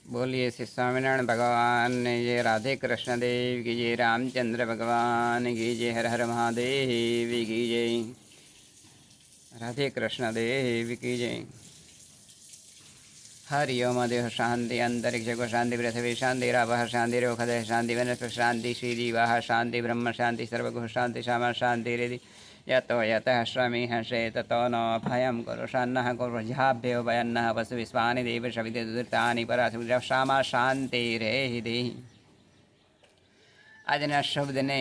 बोलिए श्री स्वामीनारायण भगवान जय, राधे कृष्ण देव की जय, रामचंद्र भगवान की जय, हर हर महादेव की जय, राधे कृष्ण देव की जय। हरि ओम। देह शांति, अंतरिक्ष को शांति, पृथ्वी शांति, रावः शांति, रोखदः शांति, वनस्पति शांति, श्रीजीवाः शांति, ब्रह्म शांति, सर्वगुह शांति, श्यामा शांति हृदि यतो यतः श्रमिः शेत ततो न भयं कुरुषन्नः कुरुझाभ्यो भयन्नः वसु विश्वानि देव शविदुर्तानि परासु श्यामा शांतिरेहि। આજના શબ્દને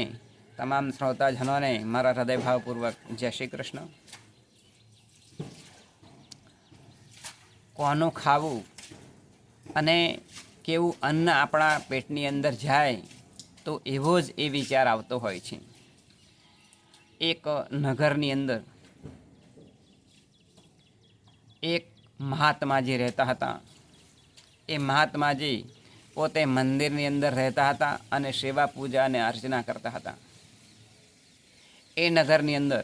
તમામ શ્રોતાજનોને મારા હૃદયભાવપૂર્વક જય શ્રી કૃષ્ણ। કોનું ખાવું અને કેવું અન્ન આપણા પેટની અંદર જાય તો એવો જ એ વિચાર આવતો હોય છે। એક નગરની અંદર એક મહાત્માજી રહેતા હતા। એ મહાત્માજી પોતે મંદિરની અંદર રહેતા હતા અને સેવા પૂજા અને અર્ચના કરતા હતા। એ નગરની અંદર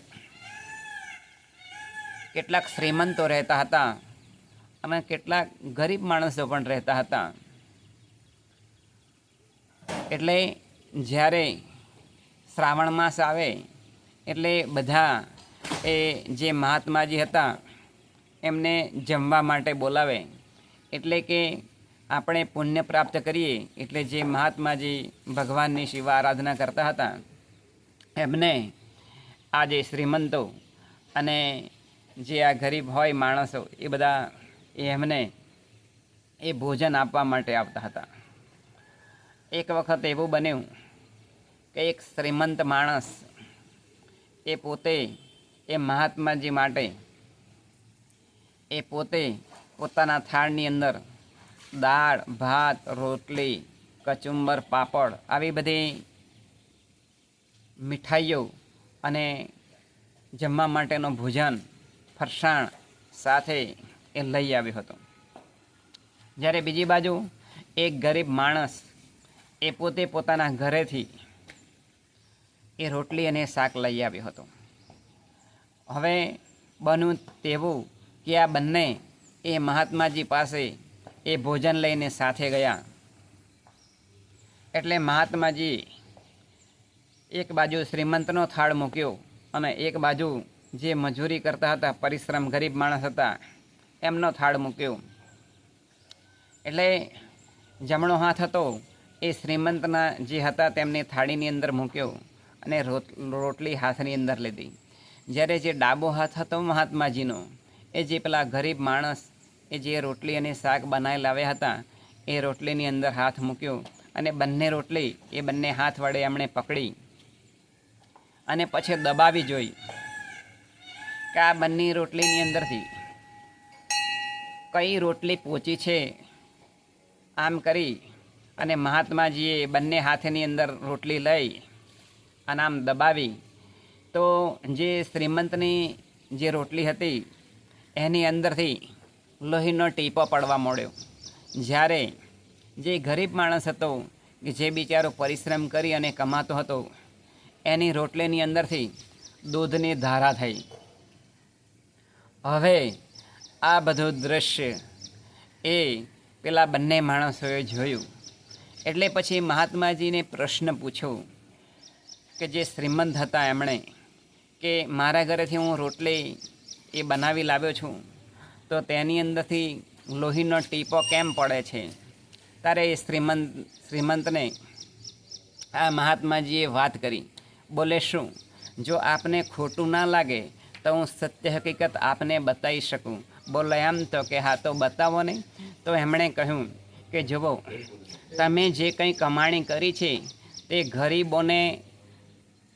કેટલાક શ્રીમંતો રહેતા હતા અને કેટલાક ગરીબ માણસો પણ રહેતા હતા। એટલે જ્યારે શ્રાવણ માસ આવે એટલે બધા એ જે મહાત્માજી હતા એમને જમવા માટે બોલાવે। એટલે કે આપણે પુણ્ય પ્રાપ્ત કરીએ એટલે જે મહાત્માજી ભગવાનની શિવા આરાધના કરતા હતા એમને આ જે શ્રીમંતો અને જે આ ગરીબ હોય માણસો એ બધા એમને એ ભોજન આપવા માટે આવતા હતા। એક વખત એવું બન્યું કે એક શ્રીમંત માણસ એ પોતે એ મહાત્માજી માટે એ પોતે પોતાના થાળની અંદર દાળ ભાત રોટલી કચુંબર પાપડ આવી બધી મીઠાઈઓ અને જમવા માટેનું ભોજન ફરસાણ સાથે એ લઈ આવ્યો હતો। જ્યારે બીજી બાજુ એક ગરીબ માણસ એ પોતે પોતાના ઘરેથી એ રોટલી અને શાક લઈ આવ્યો હતો। હવે બન્યું તેવું કે આ બંને એ મહાત્માજી પાસે એ ભોજન લઈને સાથે ગયા। એટલે મહાત્માજી એક બાજુ શ્રીમંતનો થાળ મૂક્યો અને એક બાજુ જે મજૂરી કરતા હતા પરિશ્રમ ગરીબ માણસ હતા એમનો થાળ મૂક્યો। એટલે જમણો હાથ હતો એ શ્રીમંતના જે હતા તેમની થાળીની અંદર મૂક્યો અને રોટલી હાથની અંદર લીધી। જ્યારે જે ડાબો હાથ હતો મહાત્માજીનો એ જે પેલા ગરીબ માણસ એ જે રોટલી અને શાક બનાવી લાવ્યા હતા એ રોટલીની અંદર હાથ મૂક્યો અને બંને રોટલી એ બંને હાથ વડે એમણે પકડી અને પછી દબાવી જોઈ કે આ બંને રોટલીની અંદરથી કઈ રોટલી પોચી છે। આમ કરી અને મહાત્માજીએ બંને હાથની અંદર રોટલી લઈ અને આમ દબાવી તો જે શ્રીમંતની જે રોટલી હતી એની અંદરથી લોહીનો ટીપો પડવા માંડ્યો। જ્યારે જે ગરીબ માણસ હતો કે જે બિચારો પરિશ્રમ કરી અને કમાતો હતો એની રોટલીની અંદરથી દૂધની ધારા થઈ। હવે આ બધું દ્રશ્ય એ પેલા બંને માણસોએ જોયું। એટલે પછી મહાત્માજીને પ્રશ્ન પૂછ્યો કે જે શ્રીમંત હતા એમણે કે મારા ઘરેથી હું રોટલી એ બનાવી લાવ્યો છું તો તેની અંદરથી લોહીનો ટીપો કેમ પડે છે? ત્યારે એ શ્રીમંતને આ મહાત્માજીએ વાત કરી। બોલે શું, જો આપને ખોટું ના લાગે તો હું સત્ય હકીકત આપને બતાવી શકું। બોલે એમ તો કે હા તો બતાવો ને। તો એમણે કહ્યું કે જુઓ, તમે જે કંઈ કમાણી કરી છે તે ગરીબોને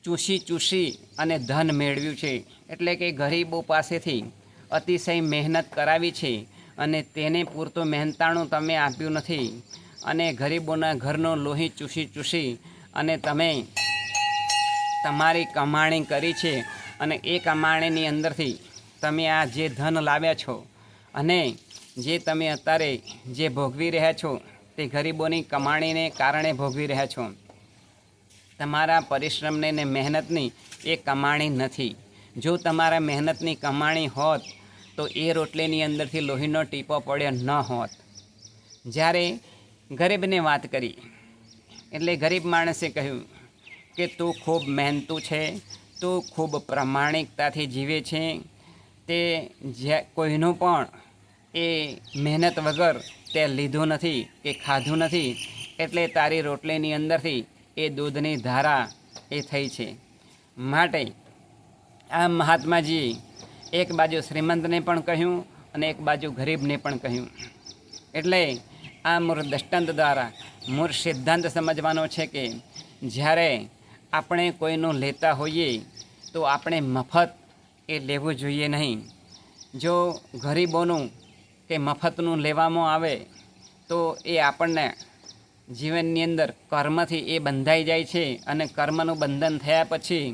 ચૂસી અને ધન મેળવ્યું છે। એટલે કે ગરીબો પાસેથી અતિશય મહેનત કરાવી છે અને તેને પૂરતું મહેનતાણું તમે આપ્યું નથી અને ગરીબોના ઘરનો લોહી ચૂસી અને તમે તમારી કમાણી કરી છે અને એ કમાણીની અંદરથી તમે આ જે ધન લાવ્યા છો અને જે તમે અત્યારે જે ભોગવી રહ્યા છો તે ગરીબોની કમાણીને કારણે ભોગવી રહ્યા છો। તમારા પરિશ્રમને ને મહેનતની એ કમાણી નથી। જો તમારા મહેનતની કમાણી હોત તો એ રોટલીની અંદરથી લોહીનો ટીપો પડ્યો ન હોત। જ્યારે ગરીબને વાત કરી એટલે ગરીબ માણસે કહ્યું કે તું ખૂબ મહેનતુ છે, તું ખૂબ પ્રામાણિકતાથી જીવે છે, તે કોઈનું પણ એ મહેનત વગર તે લીધું નથી કે ખાધું નથી, એટલે તારી રોટલીની અંદરથી એ દૂધની ધારા એ થઈ છે. માટે આ મહાત્માજી એક બાજુ શ્રીમંતને પણ કહ્યું અને એક બાજુ ગરીબને પણ કહ્યું. એટલે આ મૂળ દૃષ્ટાંત દ્વારા મૂળ સિદ્ધાંત સમજવાનો છે કે જ્યારે આપણે કોઈનું લેતા હોઈએ તો આપણે મફત એ લેવું જોઈએ નહીં. જો ગરીબોનું કે મફતનું લેવામાં આવે તો એ આપણને જીવનની અંદર કર્મથી એ બંધાઈ જાય છે અને કર્મનું બંધન થયા પછી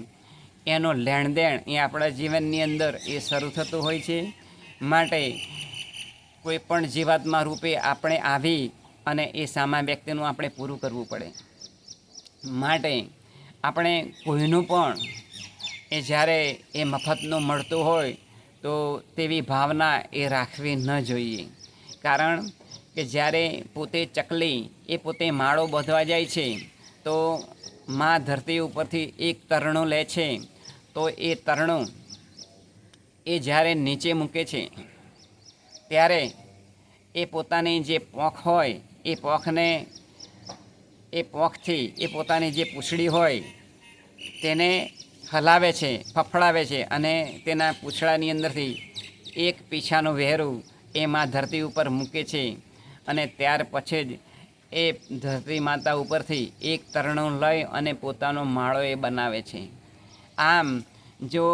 એનું લેણદેણ એ આપણા જીવનની અંદર એ શરૂ થતું હોય છે. માટે કોઈ પણ જીવાત્મા રૂપે આપણે આવી અને એ સામા વ્યક્તિનું આપણે પૂરું કરવું પડે. માટે આપણે કોઈનું પણ એ જ્યારે એ મફતનું મળતું હોય તો તેવી ભાવના એ રાખવી ન જોઈએ. કારણ કે જ્યારે પોતે ચકલી એ પોતે માળો બાંધવા જાય છે તો મા ધરતી ઉપરથી એક તરણું લે છે, તો એ તરણું એ જ્યારે નીચે મૂકે છે ત્યારે એ પોતાની જે પોખ હોય એ પોખને એ પોખથી એ પોતાની જે પૂંછડી હોય તેને હલાવે છે, ફફડાવે છે અને તેના પૂંછડાની અંદરથી એક પીછાનું વહેરું એ મા ધરતી ઉપર મૂકે છે અને ત્યાર પછી જ એ ધરતી માતા ઉપરથી એક તરણું લઈ અને પોતાનો માળો એ બનાવે છે. આમ જો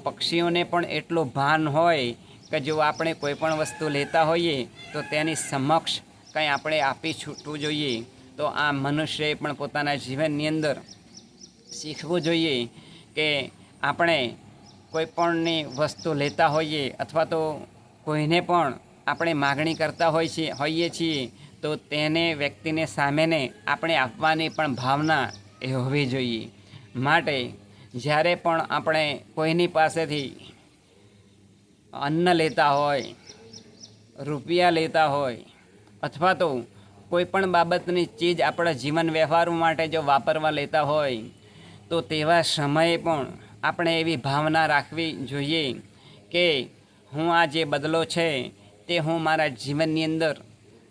પક્ષીઓને પણ એટલું ભાન હોય કે જો આપણે કોઈ પણ વસ્તુ લેતા હોઈએ તો તેની સમક્ષ કંઈ આપણે આપી છૂટવું જોઈએ. તો આ મનુષ્યએ પણ પોતાના જીવનની અંદર શીખવું જોઈએ કે આપણે કોઈ પણની વસ્તુ લેતા હોઈએ અથવા તો કોઈને પણ આપણે માગણી કરતા હોઈએ છીએ તો તેને વ્યક્તિને સામેને આપણે આપવાની પણ ભાવના એ હોવી જોઈએ. માટે જ્યારે પણ આપણે કોઈની પાસેથી અન્ન લેતા હોય, રૂપિયા લેતા હોય અથવા તો કોઈ પણ બાબતની ચીજ આપણા જીવન વ્યવહાર માટે જો વાપરવા લેતા હોય તો તેવા સમયે પણ આપણે એવી ભાવના રાખવી જોઈએ કે હું આ જે બદલો છે તે હું મારા જીવનની અંદર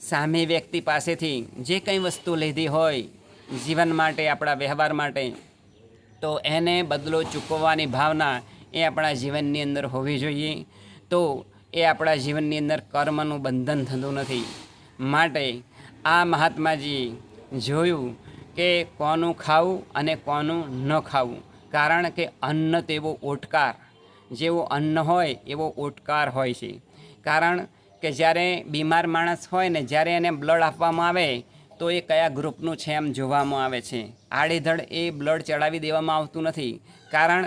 સામે વ્યક્તિ પાસેથી જે કંઈ વસ્તુ લીધી હોય જીવન માટે, આપણા વ્યવહાર માટે, તો એને બદલો ચૂકવવાની ભાવના એ આપણા જીવનની અંદર હોવી જોઈએ. તો એ આપણા જીવનની અંદર કર્મનું બંધન થતું નથી. માટે આ મહાત્માજીએ જોયું કે કોનું ખાવું અને કોનું ન ખાવું. કારણ કે અન્ન તેવો ઓટકાર, જેવો અન્ન હોય એવો ઓટકાર હોય છે. કારણ કે જ્યારે બીમાર માણસ હોય ને જ્યારે એને બ્લડ આપવામાં આવે તો એ કયા ગ્રુપનું છે એમ જોવામાં આવે છે. આડેધડ એ બ્લડ ચડાવી દેવામાં આવતું નથી, કારણ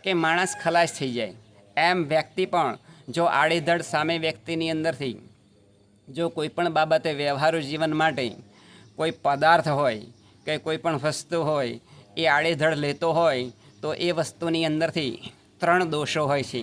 કે માણસ ખલાસ થઈ જાય. એમ વ્યક્તિ પણ જો આડેધડ સામે વ્યક્તિની અંદરથી જો કોઈ પણ બાબતે વ્યવહારુ જીવન માટે કોઈ પદાર્થ હોય કે કોઈ પણ વસ્તુ હોય એ આડેધડ લેતો હોય તો એ વસ્તુની અંદરથી 3 દોષો હોય છે: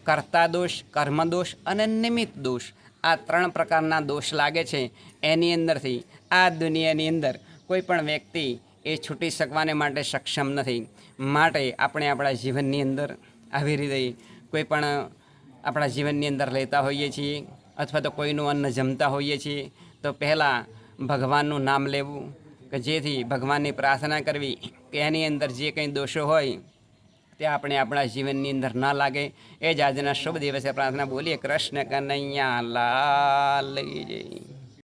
કર્તા દોષ, કર્મ દોષ અને નિમિત્ત દોષ. આ 3 પ્રકારના દોષ લાગે છે. એની અંદરથી આ દુનિયાની અંદર કોઈ પણ વ્યક્તિ એ છૂટી શકવાને માટે સક્ષમ નથી. માટે આપણે આપણા જીવનની અંદર આવી રીતે કોઈ પણ આપણા જીવનની અંદર લેતા હોઈએ છીએ અથવા તો કોઈનું અન્ન જમતા હોઈએ છીએ તો પહેલાં ભગવાનનું નામ લેવું કે જેથી ભગવાનની પ્રાર્થના કરવી કે એની અંદર જે કંઈ દોષો હોય તે આપણે આપણા જીવનની અંદર ના લાગે. એ જ આજના શુભ દિવસે પ્રાર્થના બોલીએ. કૃષ્ણ કનૈયા લાલ જય.